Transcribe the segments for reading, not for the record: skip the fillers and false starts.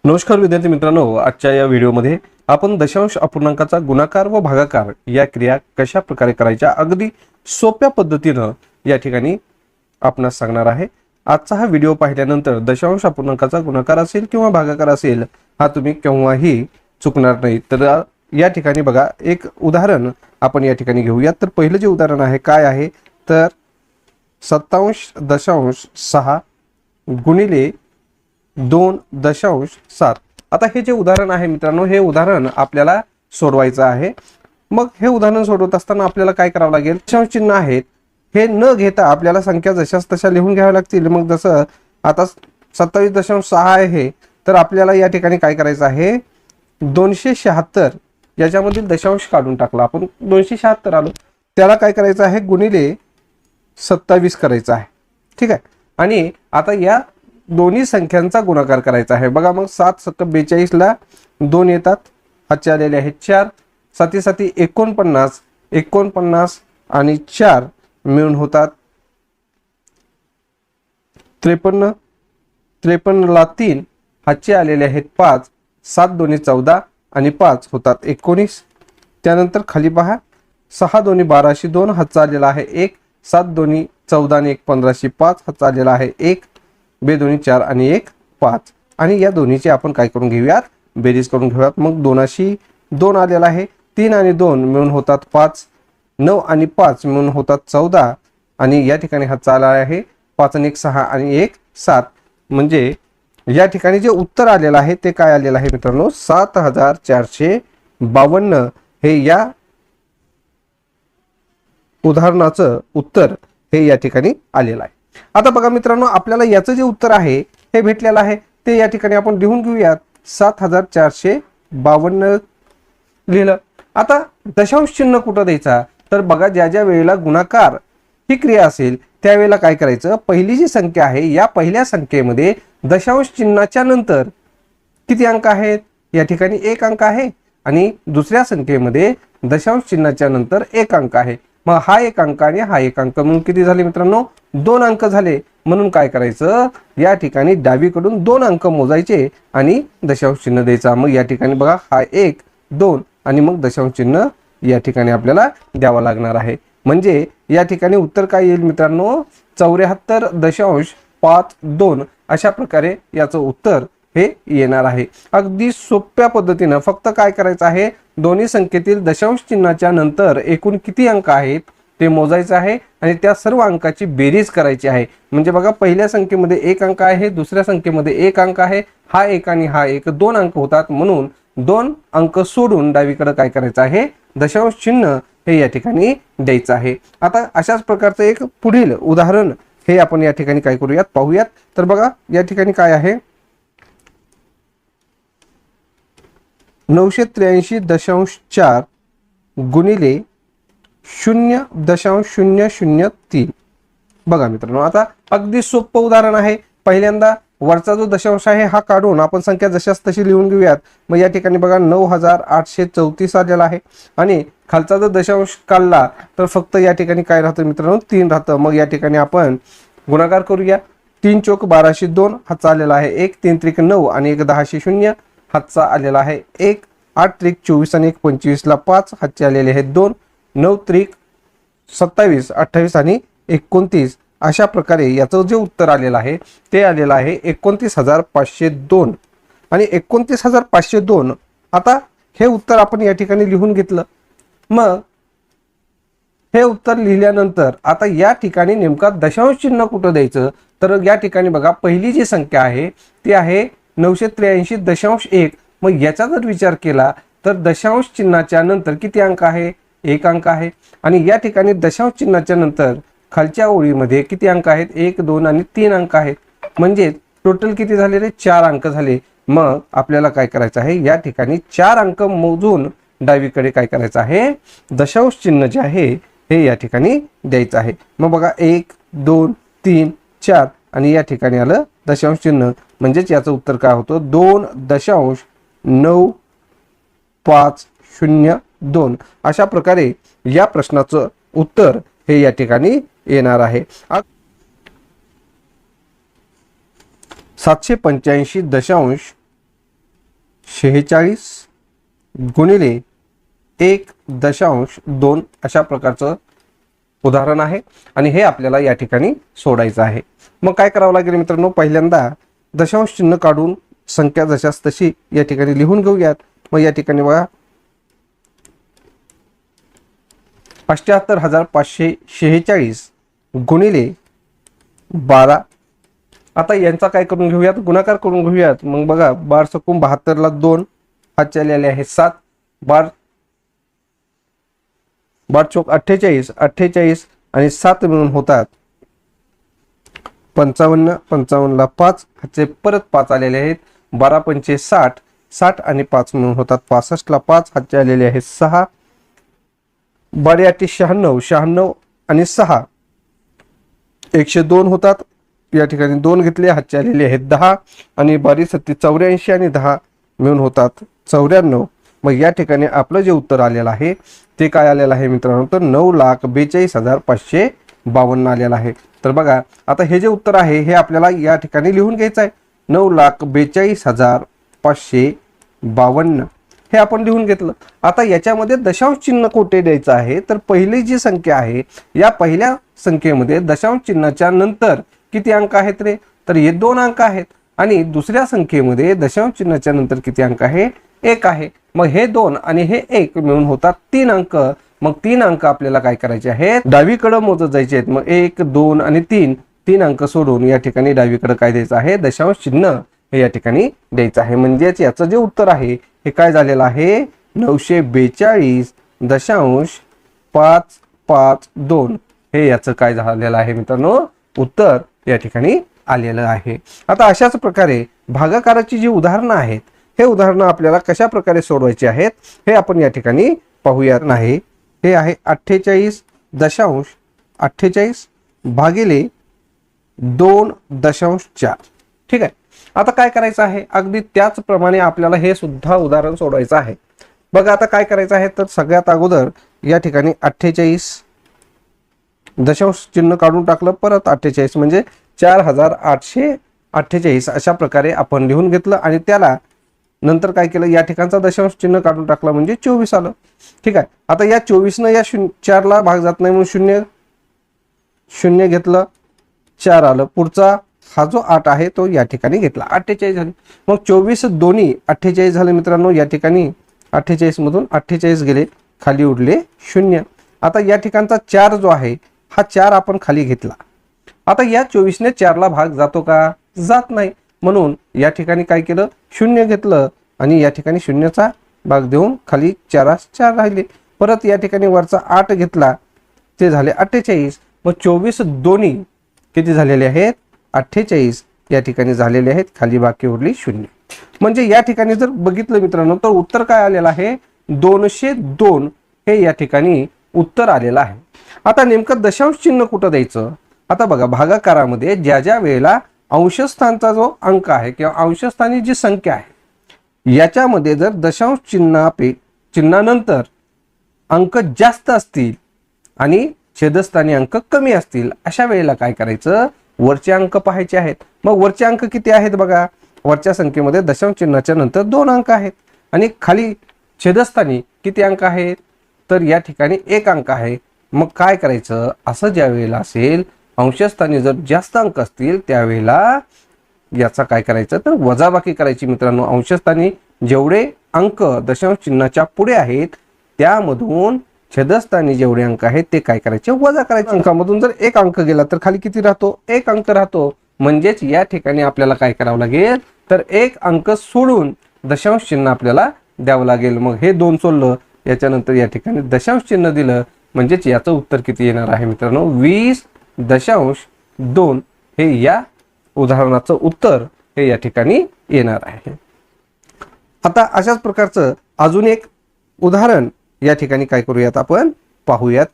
नमस्कार विद्यार्थी मित्रांनो, आजच्या या व्हिडिओमध्ये आपण दशांश अपूर्णांकाचा गुणाकार व भागाकार या क्रिया कशा प्रकारे करायच्या अगदी सोप्या पद्धतीने या ठिकाणी आपणास सांगणार आहे। आजचा हा व्हिडिओ पाहिल्यानंतर दशांश अपूर्णांकाचा गुणाकार असेल किंवा भागाकार असेल हा तुम्ही केव्हाही चुकणार नाही। तर या ठिकाणी बघा, एक उदाहरण आपण या ठिकाणी घेऊया। तर पहिलं जे उदाहरण आहे काय आहे तर 27.6 गुणिले 2.7। आता हे जे उदाहरण आहे मित्रांनो, हे उदाहरण आपल्याला सोडवायचं आहे। मग हे उदाहरण सोडवत असताना आपल्याला काय करावं लागेल, दशांश चिन्ह आहेत हे न घेता आपल्याला संख्या जशाच तशा लिहून घ्याव्या लागतील। मग जसं आता 27.6 आहे तर आपल्याला या ठिकाणी काय करायचं आहे, 276 याच्यामधील दशांश काढून टाकला आपण, 276 आलो, त्याला काय करायचं आहे गुणिले 27 करायचं आहे। ठीक आहे, आणि आता या दोन्ही संख्यांचा गुणाकार करायचा आहे। बघा, मग 7 × 42 ला 2 येतात, हातचे आलेले आहेत 4, 7 7 49, 49 आणि 4 मिळून होतात 53, 53 ला 3, हातचे आलेले आहेत 5, 7 2 14 आणि 5 होतात 19। त्यानंतर खाली पहा, 6 2 12 2, हातचा आलेला आहे 1, 7 2 14 आणि 1 15 5, हातचा आलेला आहे 1, 2 2 4 आणि 1 5, आणि या दोन्हीची आपण काय करून घेऊयात, बेरीज करून घेऊयात। मग 2 2 आलेला आहे, 3 आणि 2 मिळून होतात 5, 9 आणि 5 मिळून होतात 14, आणि या ठिकाणी हातचा आला आहे 5 आणि 1 6 आणि 1 7। म्हणजे या ठिकाणी जे उत्तर आलेलं आहे ते काय आलेलं आहे मित्रांनो, 7452 हे या उदाहरणाचं उत्तर हे या ठिकाणी आलेलं आहे। आता बघा मित्रांनो, आपल्याला याचं जे उत्तर आहे हे भेटलेलं आहे ते या ठिकाणी आपण लिहून घेऊयात, 7452 लिहिलं। आता दशांश चिन्ह कुठं द्यायचा, तर बघा, ज्या ज्या वेळेला गुणाकार ही क्रिया असेल त्यावेळेला काय करायचं, पहिली जी संख्या आहे या पहिल्या संख्येमध्ये दशांश चिन्हाच्या नंतर किती अंक आहेत, या ठिकाणी 1 अंक आहे, आणि दुसऱ्या संख्येमध्ये दशांश चिन्हाच्या नंतर 1 अंक आहे। मग हा 1 अंक आणि हा 1 अंक म्हणून किती झाले मित्रांनो, 2 अंक झाले। म्हणून काय करायचं, या ठिकाणी डावीकडून 2 अंक मोजायचे आणि दशांश चिन्ह द्यायचा। मग या ठिकाणी बघा, हा 1 2 आणि मग दशांश चिन्ह या ठिकाणी आपल्याला द्यावं लागणार आहे। म्हणजे या ठिकाणी उत्तर काय येईल मित्रांनो, 74.52 अशा प्रकारे याचं उत्तर हे येणार आहे। अगदी सोप्या पद्धतीनं फक्त काय करायचं आहे, दोन्ही संख्येतील दशांश चिन्हाच्या नंतर एकूण किती अंक आहेत ते मोजायचं आहे आणि त्या सर्व अंकाची बेरीज करायची आहे। म्हणजे बघा, पहिल्या संख्येमध्ये 1 अंक आहे, दुसऱ्या संख्येमध्ये 1 अंक आहे, हा 1 आणि हा 1 2 अंक होतात, म्हणून 2 अंक सोडून डावीकडे काय करायचं आहे, दशांश चिन्ह हे या ठिकाणी द्यायचं आहे। आता अशाच प्रकारचं एक पुढील उदाहरण हे आपण या ठिकाणी काय करूयात, पाहूयात। तर बघा, या ठिकाणी काय आहे, 983.4 गुणिले 0.003। बघा मित्रांनो, आता अगदी सोपं उदाहरण आहे। पहिल्यांदा वरचा जो दशांश आहे हा काढून आपण संख्या जशाच तशी लिहून घेऊयात। मग या ठिकाणी बघा 9834 आलेला आहे, आणि खालचा जर दशांश काढला तर फक्त या ठिकाणी काय राहतं मित्रांनो, 3 राहतं। मग या ठिकाणी आपण गुणाकार करूया, 3 चौक 1202, हातचा आलेला आहे 1, 3 त्रिक 9 आणि 1 10 हातचा आलेला आहे 1, 8 त्रिक 24 आणि 1 25 ला 5, हातचे आलेले आहेत 2, 9 त्रिक 27, 28 आणि 29। अशा प्रकारे याचं जे उत्तर आलेलं आहे ते आलेलं आहे 29,502 आणि 29,502। आता हे उत्तर आपण या ठिकाणी लिहून घेतलं। मग हे उत्तर लिहिल्यानंतर आता या ठिकाणी नेमका दशांश चिन्ह कुठं द्यायचं, तर या ठिकाणी बघा, पहिली जी संख्या आहे ती आहे 983.1। मग याचा जर विचार केला तर दशांश चिन्हाच्या नंतर किती अंक आहे, 1 अंक आहे, आणि या ठिकाणी दशांश चिन्हाच्या नंतर खालच्या ओळीमध्ये किती अंक आहेत, 1 2 आणि 3 अंक आहेत। म्हणजे टोटल किती झाले रे, 4 अंक झाले। मग आपल्याला काय करायचं आहे, या ठिकाणी 4 अंक मोजून डावीकडे काय करायचं आहे, दशांश चिन्ह जे आहे हे या ठिकाणी द्यायचं आहे। मग बघा, 1 2 3 4 आणि या ठिकाणी आलं दशांश चिन्ह, म्हणजेच याचं उत्तर काय होतं, 2.95002। अशा प्रकारे या प्रश्नाचं उत्तर हे या ठिकाणी येणार आहे। 785.0 46 गुणिले 1.2 अशा प्रकारचं उदाहरण आहे आणि हे आपल्याला या ठिकाणी सोडायचं आहे. मग काय करावं लागेल मित्रांनो, पहिल्यांदा दशांश चिन्ह काढून संख्या जशास तशी या ठिकाणी लिहून घेऊयात. मग या ठिकाणी बघा 78,546 गुणिले 12. आता यांचा काय करून घेऊयात, गुणाकार करून घेऊयात. मग बघा 12×72 ला 2 हातचे आलेले आहेत 7, 12×4 48, 48 आणि 7 मिळून होतात 55, 55 ला 5 हातचे परत 5 आलेले आहेत, 12×5 60, 60 आणि 5 मिळून होतात 65 ला 5 हातचे आलेले आहेत 6, 12×8 96, 96 आणि 6 102 होतात. या ठिकाणी 2 घेतले, हातचे आलेले आहेत 10 आणि 12×7 84 आणि 10 मिळून होतात 94. मग या ठिकाणी आपलं जे उत्तर आलेलं आहे ते काय आलेलं आहे मित्रांनो, तर 9,42,552 आलेलं आहे. तर बघा आता हे जे उत्तर आहे हे आपल्याला या ठिकाणी लिहून घ्यायचं आहे. 9,42,552 हे आपण लिहून घेतलं. आता याच्यामध्ये दशांश चिन्ह कोठे द्यायचं आहे, तर पहिली जी संख्या आहे या पहिल्या संख्येमध्ये दशांश चिन्हाच्या नंतर किती अंक आहेत रे, तर हे 2 अंक आहेत आणि दुसऱ्या संख्येमध्ये दशांश चिन्हाच्या नंतर किती अंक आहे, 1 आहे. मग हे 2 आणि हे 1 मिळून होतात 3 अंक. मग 3 अंक आपल्याला काय करायचे आहेत, डावीकडे मोजत जायचे आहेत. मग 1, 2 आणि 3 अंक सोडून या ठिकाणी डावीकडे काय द्यायचं आहे, दशांश चिन्ह हे या ठिकाणी द्यायचं आहे. म्हणजेच याचं जे उत्तर आहे हे काय झालेलं आहे, 942.552 हे याचं काय झालेलं आहे मित्रांनो, उत्तर या ठिकाणी आलेलं आहे. आता अशाच प्रकारे भागाकाराची जी उदाहरणं आहेत हे उदाहरणं आपल्याला कशा प्रकारे सोडवायचे आहेत हे आपण या ठिकाणी पाहूया. नाही हे आहे 48.48 भागिले 2.4. ठीक आहे. आता काय करायचं आहे, अगदी त्याचप्रमाणे आपल्याला हे सुद्धा उदाहरण सोडवायचं आहे. बघा आता काय करायचं आहे, तर सगळ्यात अगोदर या ठिकाणी 48 दशांश चिन्ह काढून टाकलं, परत 48 म्हणजे 4,848 अशा प्रकारे आपण लिहून घेतलं आणि त्याला नंतर काय केलं, या ठिकाणचा दशांश चिन्ह काढून टाकला म्हणजे 24 आलं. ठीक आहे. आता या 24 न या 4 ला भाग जात नाही म्हणून 0 घेतलं, 4 आलं. पुढचा हा जो 8 आहे तो या ठिकाणी घेतला, 48 झाले. मग 24 दोन्ही 48 झाले मित्रांनो. या ठिकाणी 48 मधून 48 गेले, खाली उरले 0. आता या ठिकाणचा 4 जो आहे हा 4 आपण खाली घेतला. आता या 24 ने 4 ला भाग जातो का, जात नाही. म्हणून या ठिकाणी काय केलं, 0 घेतलं आणि या ठिकाणी 0चा भाग देऊन खाली 4 राहिले. परत या ठिकाणी वरचा 8 घेतला, ते झाले 48. मग 24 दोन्ही किती झालेले आहेत, 48 या ठिकाणी झालेले आहेत, खाली बाकी उरली 0. म्हणजे या ठिकाणी जर बघितलं मित्रांनो तर उत्तर काय आलेलं आहे, 202 हे या ठिकाणी उत्तर आलेलं आहे. आता नेमकं दशांश चिन्ह कुठं द्यायचं, आता बघा भागाकारामध्ये ज्या ज्या वेळेला अंशस्थानचा जो अंक आहे किंवा अंशस्थानी जी संख्या आहे याच्यामध्ये जर दशांश चिन्हानंतर अंक जास्त असतील आणि छेदस्थानी अंक कमी असतील अशा वेळेला काय करायचं, वरचे अंक पाहायचे आहेत. मग वरचे अंक किती आहेत बघा, वरच्या संख्येमध्ये दशांश चिन्हाच्या नंतर 2 अंक आहेत आणि खाली छेदस्थानी किती अंक आहेत, तर या ठिकाणी 1 अंक आहे. मग काय करायचं, असं ज्या वेळेला असेल अंशस्थानी जर जास्त अंक असतील त्यावेळेला याचा काय करायचं, तर वजाबाकी करायची मित्रांनो. अंशस्थानी जेवढे अंक दशांश चिन्हाच्या पुढे आहेत त्यामधून छेदस्थानी जेवढे अंक आहेत ते काय करायचे, वजा करायचे. अंकामधून जर 1 अंक गेला तर खाली किती राहतो, 1 अंक राहतो. म्हणजेच या ठिकाणी आपल्याला काय करावं लागेल, तर 1 अंक सोडून दशांश चिन्ह आपल्याला द्यावं लागेल. मग हे 2 सोडलं, याच्यानंतर या ठिकाणी दशांश चिन्ह दिलं, म्हणजेच याचं उत्तर किती येणार आहे मित्रांनो, 20.2 हे या उदाहरणाचं उत्तर हे या ठिकाणी येणार आहे. आता अशाच प्रकारचं अजून एक उदाहरण या ठिकाणी काय करूयात, आपण पाहूयात.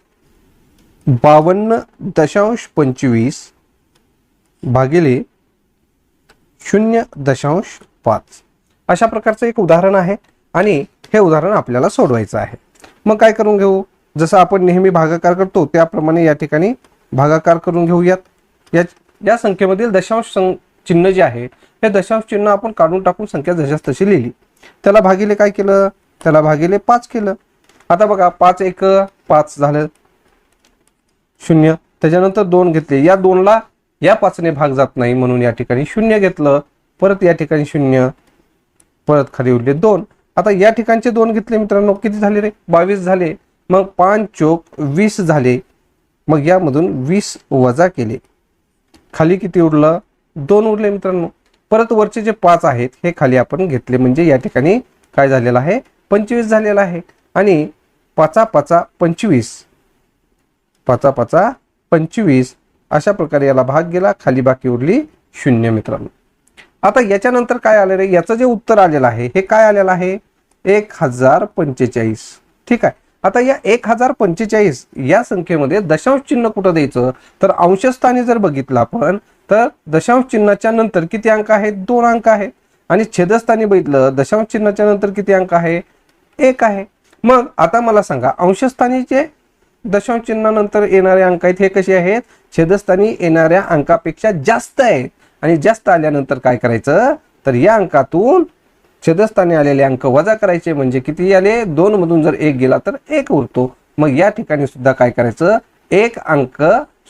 52.25 भागिले 0.5 अशा प्रकारचं एक उदाहरण आहे आणि हे उदाहरण आपल्याला सोडवायचं आहे. मग काय करून घेऊ, जसं आपण नेहमी भागाकार करतो त्याप्रमाणे या ठिकाणी भागाकार करून घेऊयात. या संख्येमधील दशांश चिन्ह जे आहे हे दशांश चिन्ह आपण काढून टाकून संख्या जशास तशी लिहिली. त्याला भागिले काय केलं, त्याला भागिले 5 केलं. आता बघा 5 1 5 झालं 0. त्याच्यानंतर 2 घेतले, या 2ला या 5ने भाग जात नाही म्हणून या ठिकाणी 0 घेतलं. परत या ठिकाणी 0, परत खाली उरले 2. आता या ठिकाणचे 2 घेतले मित्रांनो, किती झाले रे, 22 झाले. मग 5 चोक 20 झाले. मग यामधून 20 वजा केले, खाली किती उरलं, 2 उरले मित्रांनो. परत वरचे जे 5 आहेत हे खाली आपण घेतले, म्हणजे या ठिकाणी काय झालेलं आहे, 25 झालेला आहे. आणि 5 5 25, 5 5 25 अशा प्रकारे याला भाग गेला, खाली बाकी उरली 0 मित्रांनो. आता याच्यानंतर काय आलेलं आहे, याचं जे उत्तर आलेलं आहे हे काय आलेलं आहे, 1045. ठीक आहे. आता या 1045 या संख्येमध्ये दशांश चिन्ह कुठं द्यायचं, तर अंशस्थानी जर बघितलं आपण तर दशांश चिन्हाच्या नंतर किती अंक आहेत, 2 अंक आहेत. आणि छेदस्थानी बघितलं दशांश चिन्हाच्या नंतर किती अंक आहे, 1 आहे. मग आता मला सांगा, अंशस्थानीचे दशांश चिन्हानंतर येणारे अंक आहेत हे कसे आहेत, छेदस्थानी येणाऱ्या अंकापेक्षा जास्त आहेत. आणि जास्त आल्यानंतर काय करायचं, तर या अंकातून छेदस्थानी आलेले अंक वजा करायचे, म्हणजे किती आले, 2 मधून जर 1 गेला तर 1 उरतो. मग या ठिकाणी सुद्धा काय करायचं, 1 अंक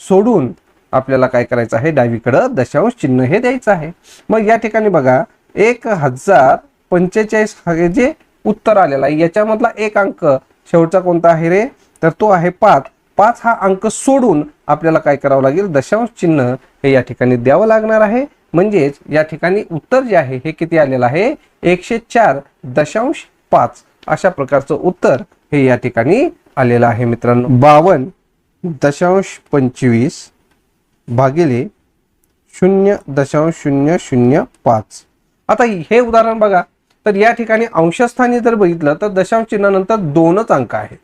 सोडून आपल्याला काय करायचं आहे, डावीकडं दशांश चिन्ह हे द्यायचं आहे. मग या ठिकाणी बघा 1045 हे जे उत्तर आलेला आहे याच्यामधला 1 अंक शेवटचा कोणता आहे रे, तर तो आहे 5. 5 हा अंक सोडून आपल्याला काय करावं लागेल, दशांश चिन्ह हे या ठिकाणी द्यावं लागणार आहे. म्हणजेच या ठिकाणी उत्तर जे आहे हे किती आलेलं आहे, 104.5 अशा प्रकारचं उत्तर हे या ठिकाणी आलेलं आहे मित्रांनो. 52.25 भागिले 0.005. आता हे उदाहरण बघा, तर या ठिकाणी अंशस्थानी जर बघितलं तर दशांश चिन्हानंतर 2च अंक आहेत.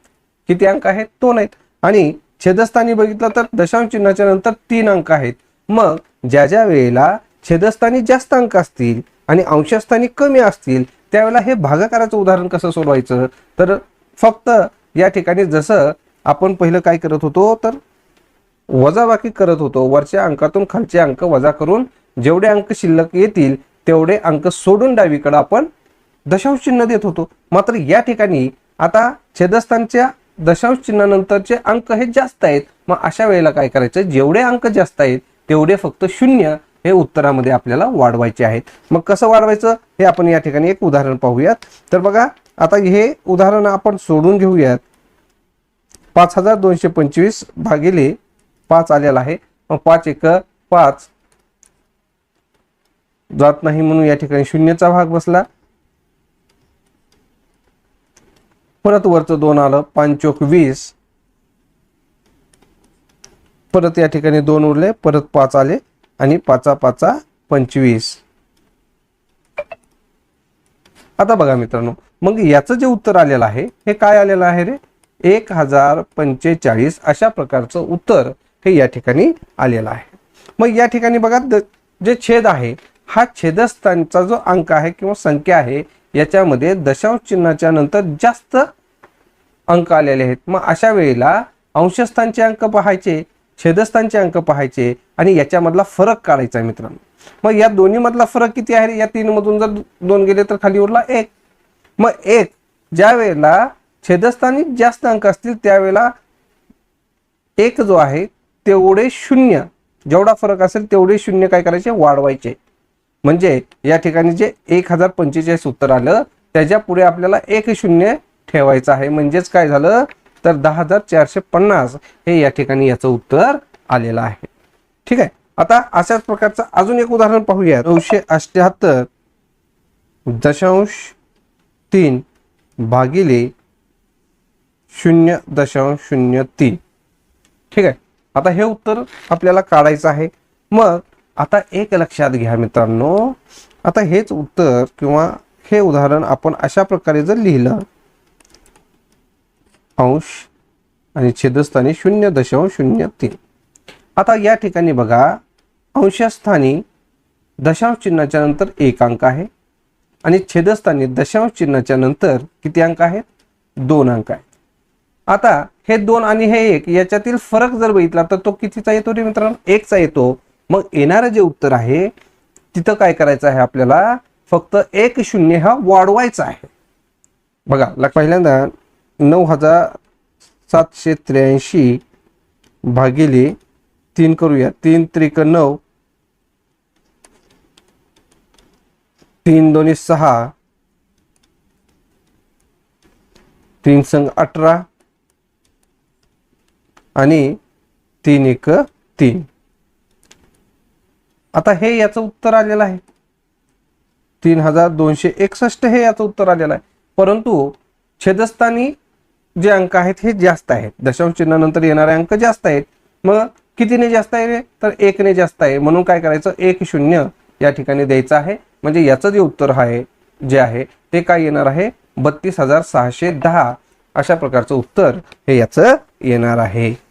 किती अंक आहेत, 2 आहेत. आणि छेदस्थानी बघितलं तर दशांश चिन्हाच्या नंतर 3 अंक आहेत. मग ज्या ज्या वेळेला छेदस्थानी जास्त अंक असतील आणि अंशस्थानी कमी असतील त्यावेळेला हे भागाकाराचं उदाहरण कसं सोडवायचं, तर फक्त या ठिकाणी जसं आपण पहिलं काय करत होतो, तर वजाबाकी करत होतो. वरच्या अंकातून खालचे अंक वजा करून जेवढे अंक शिल्लक येतील तेवढे अंक सोडून डावीकडे आपण दशांश चिन्ह देत होतो. मात्र या ठिकाणी आता छेदस्थानच्या दशांश चिन्हानंतरचे अंक हे जास्त आहेत. मग अशा वेळेला काय करायचं, जेवढे अंक जास्त आहेत तेवढे फक्त 0 हे उत्तरामध्ये आपल्याला वाढवायचे आहेत. मग कसं वाढवायचं हे आपण या ठिकाणी एक उदाहरण पाहूयात. तर बघा आता हे उदाहरण आपण सोडून घेऊयात. 5225 भागिले 5 आलेला आहे. मग 5 1 5 जात नाही म्हणून या ठिकाणी 0चा भाग बसला. परत वरचं 2 आलं, 5 चोक 20. परत या ठिकाणी 2 उरले, परत 5 आले आणि 5 5 25. आता बघा मित्रांनो, मग याचं जे उत्तर आलेलं आहे हे काय आलेलं आहे रे, 1045 अशा प्रकारचं उत्तर हे या ठिकाणी आलेलं आहे. मग या ठिकाणी बघा जे छेद आहे हा छेदस्थानचा जो अंक आहे किंवा संख्या आहे याच्यामध्ये दशांश चिन्हाच्या नंतर जास्त अंक आलेले आहेत. मग अशा वेळेला अंशस्थानचे अंक पाहायचे, छेदस्थानचे अंक पाहायचे आणि याच्यामधला फरक काढायचा आहे मित्रांनो. मग या दोन्ही मधला फरक किती आहे, या 3 मधून जर 2 गेले तर खाली उरला 1. मग 1 ज्या वेळेला छेदस्थानी जास्त अंक असतील त्यावेळेला 1 जो आहे तेवढे 0, जेवढा फरक असेल तेवढे 0 काय करायचे, वाढवायचे. म्हणजे या ठिकाणी जे 1045 उत्तर आलं त्याच्या पुढे आपल्याला 1 0 ठेवायचं आहे. म्हणजेच काय झालं, तर 10450 हे या ठिकाणी याचं उत्तर आलेलं आहे. ठीक आहे. आता अशाच प्रकारचं अजून एक उदाहरण पाहूया. 978.3 भागिले 0.03. ठीक आहे. आता हे उत्तर आपल्याला काढायचं आहे. मग आता एक लक्षात घ्या मित्रांनो, आता हेच उत्तर किंवा हे उदाहरण आपण अशा प्रकारे जर लिहिलं, अंश आणि छेदस्थानी 0.03. आता या ठिकाणी बघा अंशस्थानी दशांश चिन्हाच्या नंतर 1 अंक आहे आणि छेदस्थानी दशांश चिन्हाच्या नंतर किती अंक आहेत, 2 अंक आहेत. आता हे 2 आणि हे 1 याच्यातील फरक जर बघितला तर तो कितीचा येतो रे मित्रांनो, 1चा येतो. मग येणारं जे उत्तर आहे तिथं काय करायचं आहे आपल्याला, फक्त एक शून्य हा वाढवायचा आहे. बघा पहिल्यांदा 9783 भागिले 3 करूया. 3 त्रिक 9, 3 दोन्ही 6, 3 संग 18 आणि 3 एक 3. आता हे याचं उत्तर आलेलं आहे. 3261 हे याचं उत्तर आलेलं आहे. परंतु छेदस्थानी जे अंक आहेत हे जास्त आहेत. दशांश चिन्हानंतर येणारे अंक जास्त आहेत. मग कितीने जास्त आहे? तर 1 ने जास्त आहे. म्हणून काय करायचं? 1 0 या ठिकाणी द्यायचं आहे. म्हणजे याचं जे उत्तर आहे जे आहे ते काय येणार आहे? 32,610 अशा प्रकारचं उत्तर हे याचं येणार आहे.